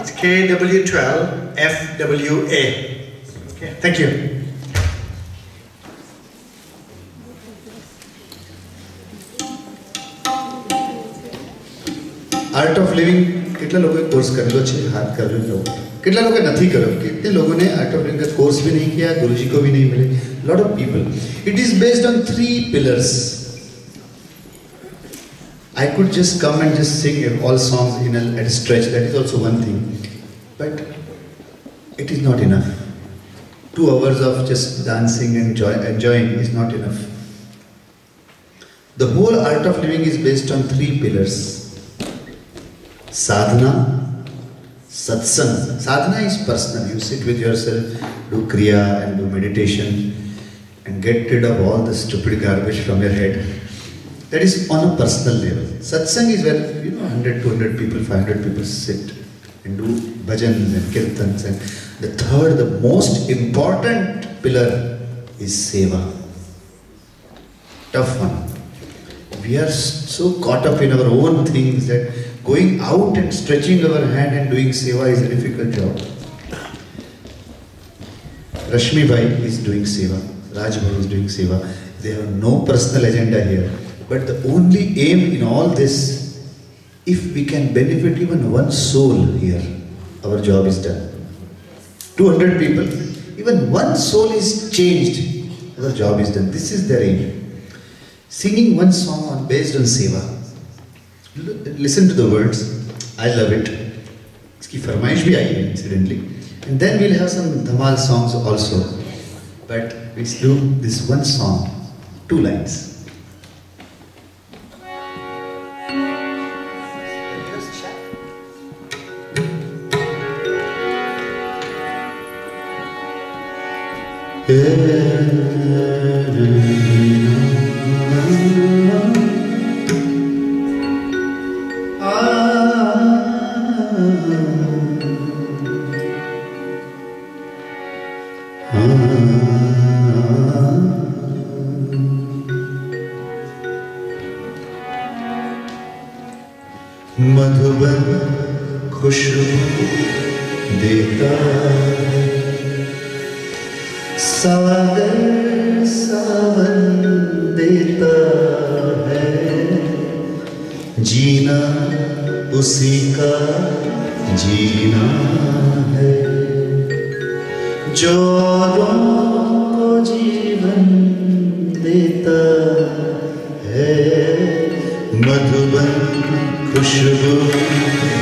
It's KW12FWA. Okay, thank you. Art of living કેટલા લોકોએ course કરેલો છે હાથ કર્યો લો કેટલા લોકોએ નથી કર્યો કેટલે લોકોને આર્ટ ઓફ लिविंग का कोर्स भी नहीं किया गुरुजी को भी नहीं मिले lot of people it is based on 3 pillars I could just come and just sing all songs in at a stretch that is also one thing but it is not enough 2 hours of just dancing and enjoying is not enough the whole art of living is based on 3 pillars sadhana satsang sadhana is personal you sit with yourself do kriya and do meditation and get rid of all the stupid garbage from your head that is on a personal level satsang is where 100 200 people 500 people sit and do bhajans and kirtans and the third the most important pillar is seva tough one we are so caught up in our own things that going out and stretching our hand and doing seva is a difficult job. Rashmi Bhai is doing seva, Raj Bhai is doing seva. They have no personal agenda here. But the only aim in all this, if we can benefit even one soul here, our job is done. 200 people, even one soul is changed, our job is done. This is their aim. Singing one song based on seva. Listen to the words. I love it. इसकी फरमाइश भी आई है incidentally. And then we'll have some dhamal songs also. But let's do this one song, 2 lines. Madhuban खुशबू देता है सागर सावन देता है जीना उसी का जीना है जो को जीवन देता है मधुबन खुशबू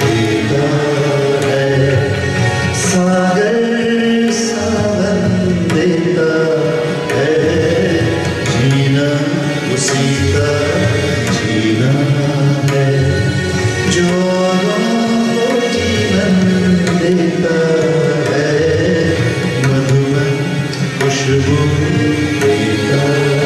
देता है सागर सावन देता है जीना उसी का जीना है जो जीवन देता है मधुबन खुशबू देता है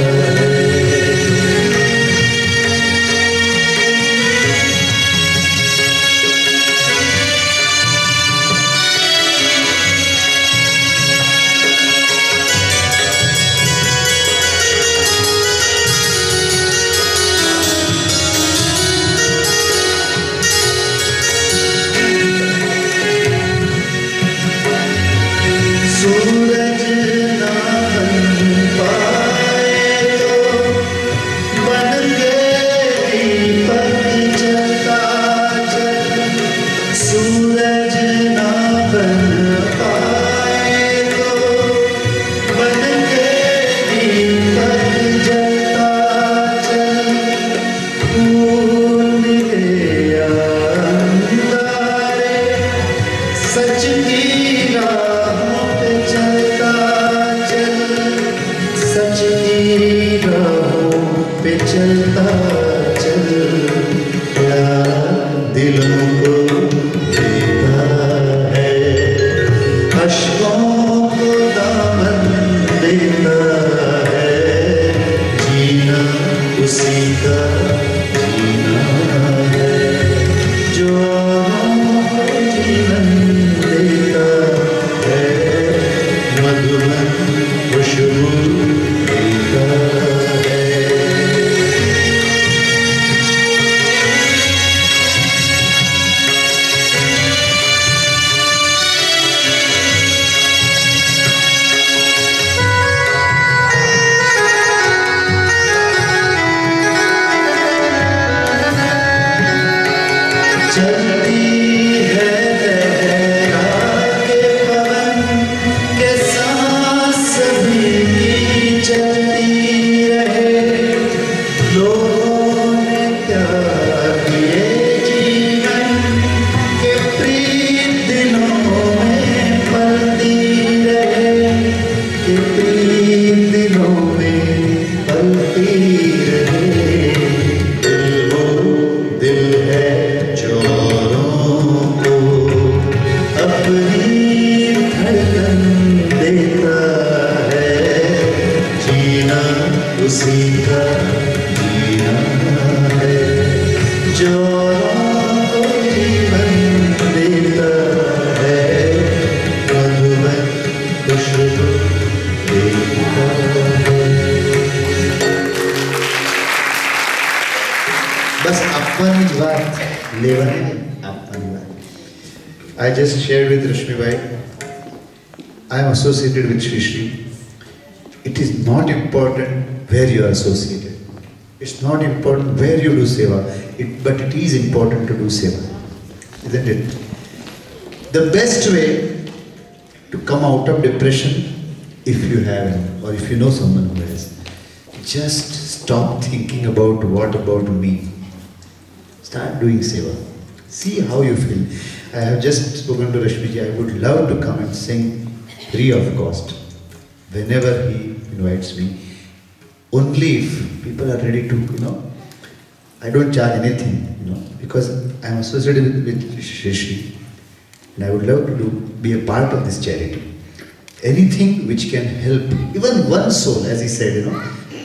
I just shared with Rashmi Bhai, I am associated with Shri Shri. It is not important where you are associated. It's not important where you do seva, but it is important to do seva. Isn't it? The best way to come out of depression, if you have any, or if you know someone who has, just stop thinking about what about me. Start doing seva. See how you feel. I have just spoken to Rashmiji. I would love to come and sing free of cost whenever he invites me. Only if people are ready to, I don't charge anything, because I am associated with Shri Shri. And I would love to be a part of this charity. Anything which can help, even one soul, as he said,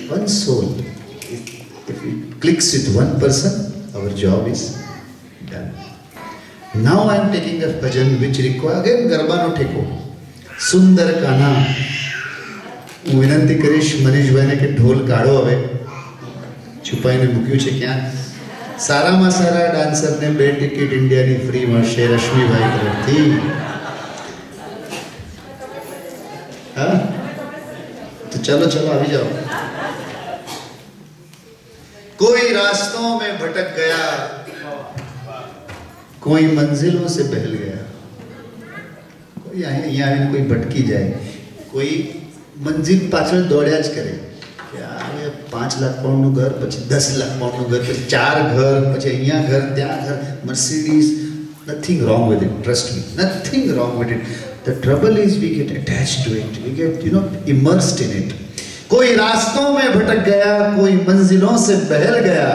one soul. If it clicks with one person, our job is done. Now I am taking a bhajan which requires, again, Garba no Theko. Sundar Kana. હું વિનંતી કરીશ મનીષભાઈને કે ઢોલ કાઢો હવે છુપાઈને મૂક્યું છે ક્યાં સારામાં સારા ડાન્સરને 2 ટિકિટ ઇન્ડિયાની ફ્રી મળશે રશ્મિભાઈ તરફથી હા તો ચલો ચલો આવી જાઓ कोई रास्तों में भटक गया कोई मंजिलों से बहल गया कोई यहाँ आવીને कोई भटकी जाए कोई મંજિલ પાછળ દોડ્યા જ કરે કે હવે 5 લાખ પાઉન્ડનું ઘર પછી 10 લાખ પાઉન્ડનું ઘર પછી 4 ઘર પછી અહીંયા ઘર ત્યાં ઘર Mercedes nothing wrong with it, trust me, nothing wrong with it. The trouble is we get attached to it, we get immersed in it. कोई रास्तों में भटक गया कोई मंजिलों से बहल गया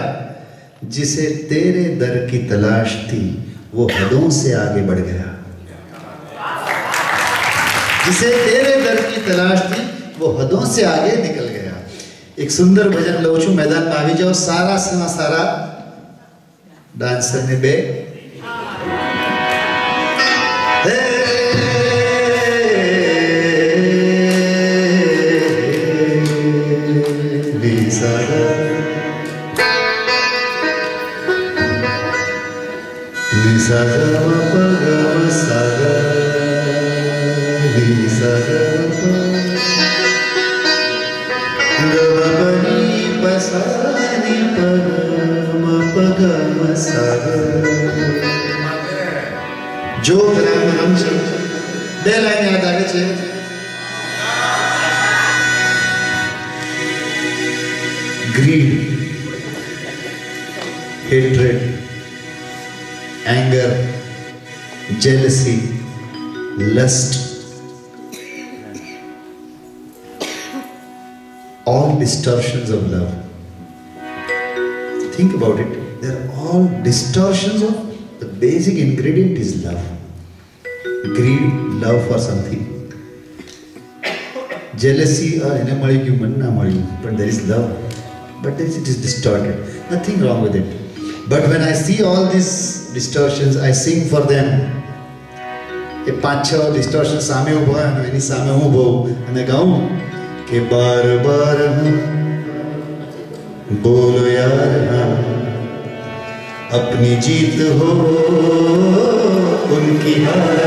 जिसे तेरे दर की तलाश थी वो हदों से आगे बढ़ गया जिसे तेरे दर की तलाश थी वो हदों से आगे निकल गया एक सुंदर भजन लઉં છું मैदान में આવી જાઓ सारा सारा डांसर ने बे जो नाम છે બે લાઈન યાદ આવે છે greed hatred anger jealousy lust all distortions of love. Think about it, they are all distortions of the basic ingredient is love. Greed, love for something. Jealousy, but there is love. But it is distorted. Nothing wrong with it. But when I see all these distortions, I sing for them. ये 5-6 distortions सामे उभा है, any सामे हूँ वो, અને ગાઉં કે बार-बार बोलो यार हाँ अपनी जीत हो उनकी हार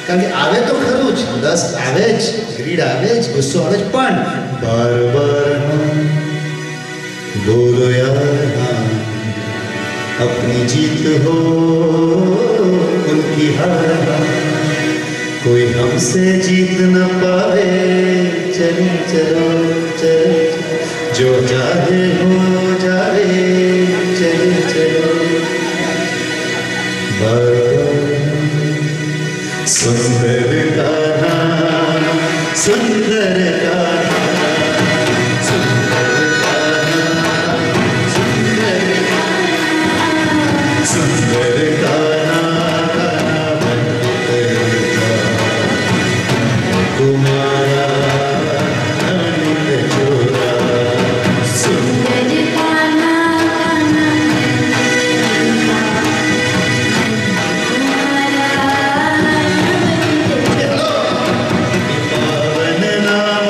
કારણ કે આવે તો ખરું જ લસ્ટ આવે જ ગ્રીડ આવે જ ગુસ્સો આવે જ પણ बार-बार बोलो यार हाँ अपनी जीत हो उनकी हार कोई हमसे जीत न पाए चलो चलो चलो जो चाहे हो जाए चलो चलो सुंदर गाना सुंदर गाना सुंदर गाना तुम्हारा पावन नाम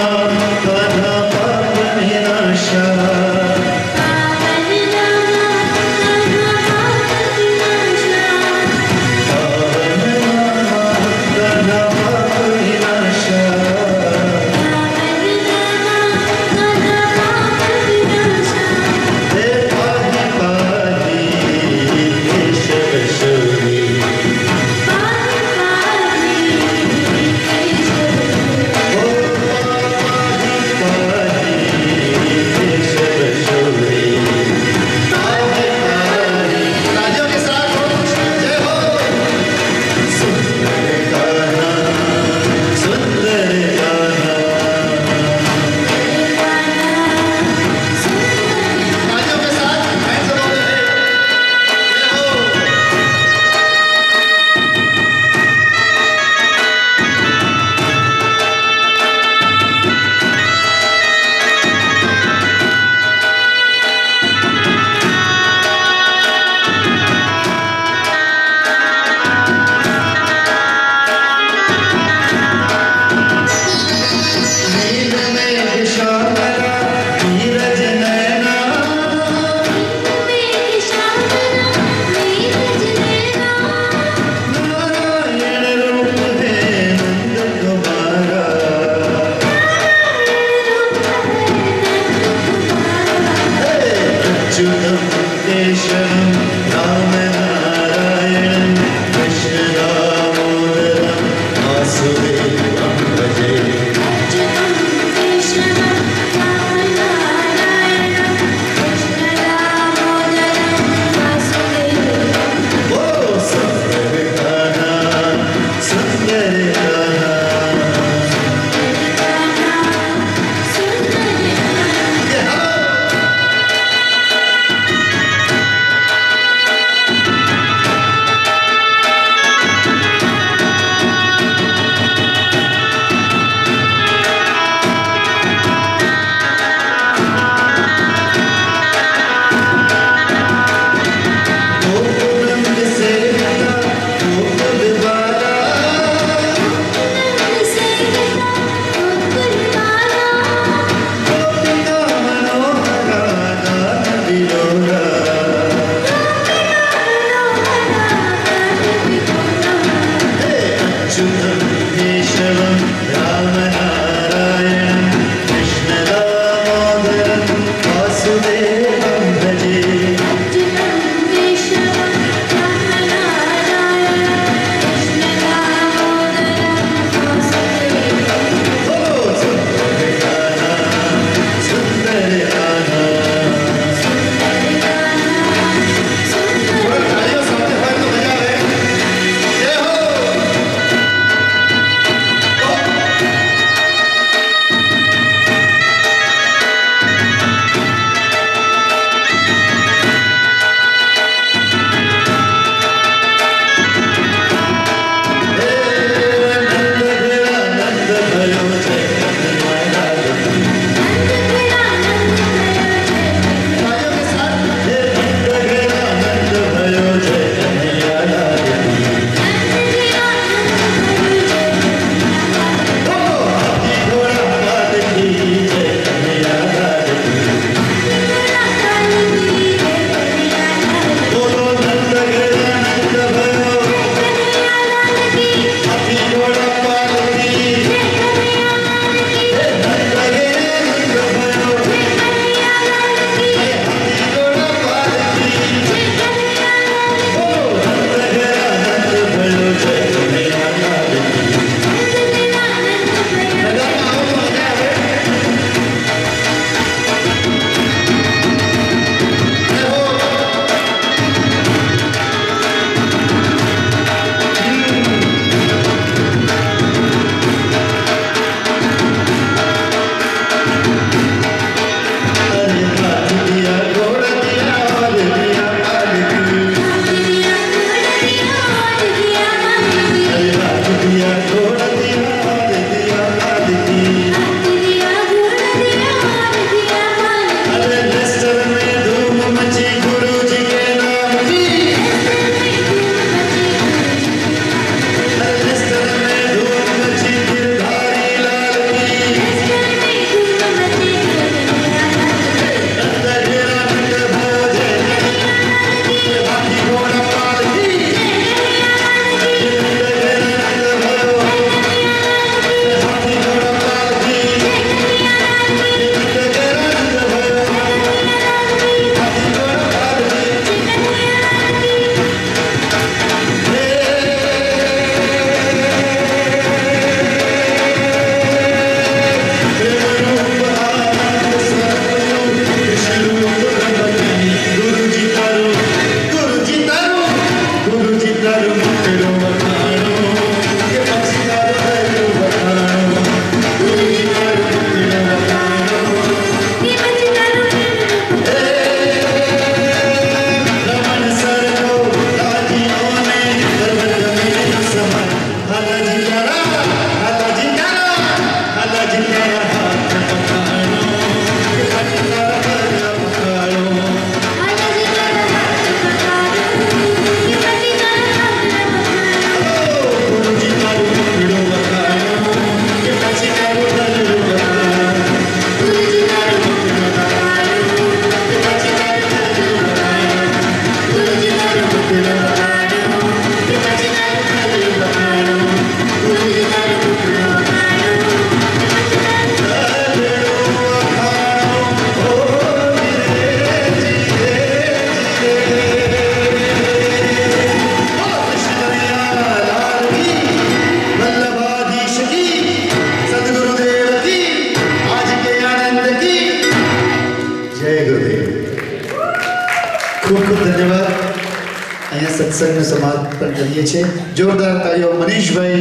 સત્સંગનું સમાપન કરીએ છીએ. જોરદાર તાળીઓ મનીષભાઈ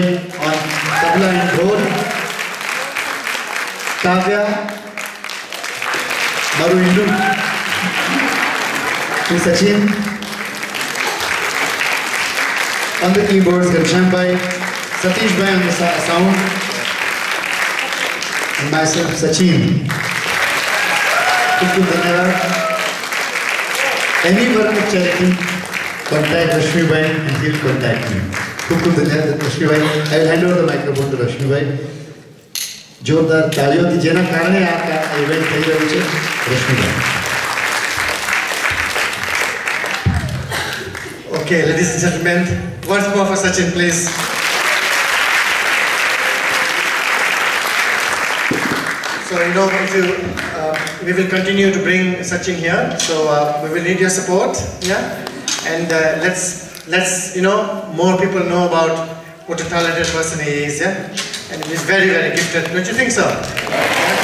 ઓન તબલા એન્ડ ઢોલ, કાવ્યા મારું Hindu Shri Sachin on the keyboards, Ghanshyambai, Satishbhai on the sound, and myself Sachin. Any work of charity, contact Rashmibhai and he'll contact me. Rashmibhai, I will hand over the microphone to Rashmibhai. જોરદાર તાળીઓથી જેના કારણે આ event થઈ રહ્યું છે રશ્મિભાઈ. Okay, ladies and gentlemen, once more for Sachin, please. So, we will continue to bring Sachin here. So, we will need your support, yeah. And let's more people know about what a talented person he is, yeah. And he is very, very gifted. Don't you think so? Yeah.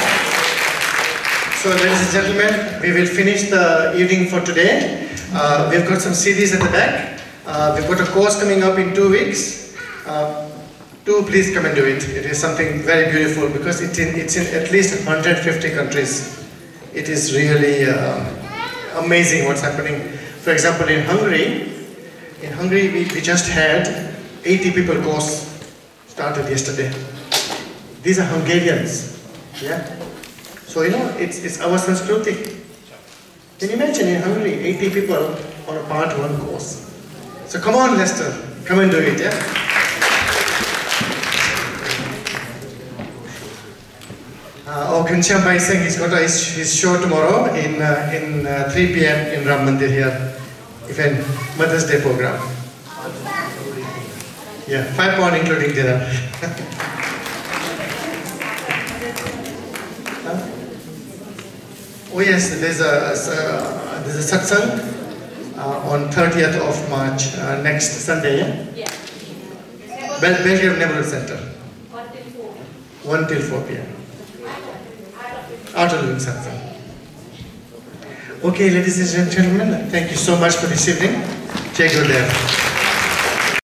So, ladies and gentlemen, we will finish the evening for today. We've got some CDs at the back. We've got a course coming up in 2 weeks. Do please come and do it. It is something very beautiful because it's in at least 150 countries. It is really amazing what's happening. For example, in Hungary we just had 80 people course started yesterday. These are Hungarians, yeah. So it's our Sanskriti. Can you imagine in Hungary 80 people on a part 1 course? So come on, Lester, come and do it, yeah. Ghanshyambai Singh, he's got his show tomorrow in 3 p.m. in Ram Mandir here, event Mother's Day program. Yeah, £5 including dinner. Oh yes, there's a satsang on 30th of March, next Sunday. Yeah? Belgrave Neighborhood Center. 1 till 4 p.m. Outer Living Center. Okay, ladies and gentlemen, thank you so much for this evening. Jai Gurudev.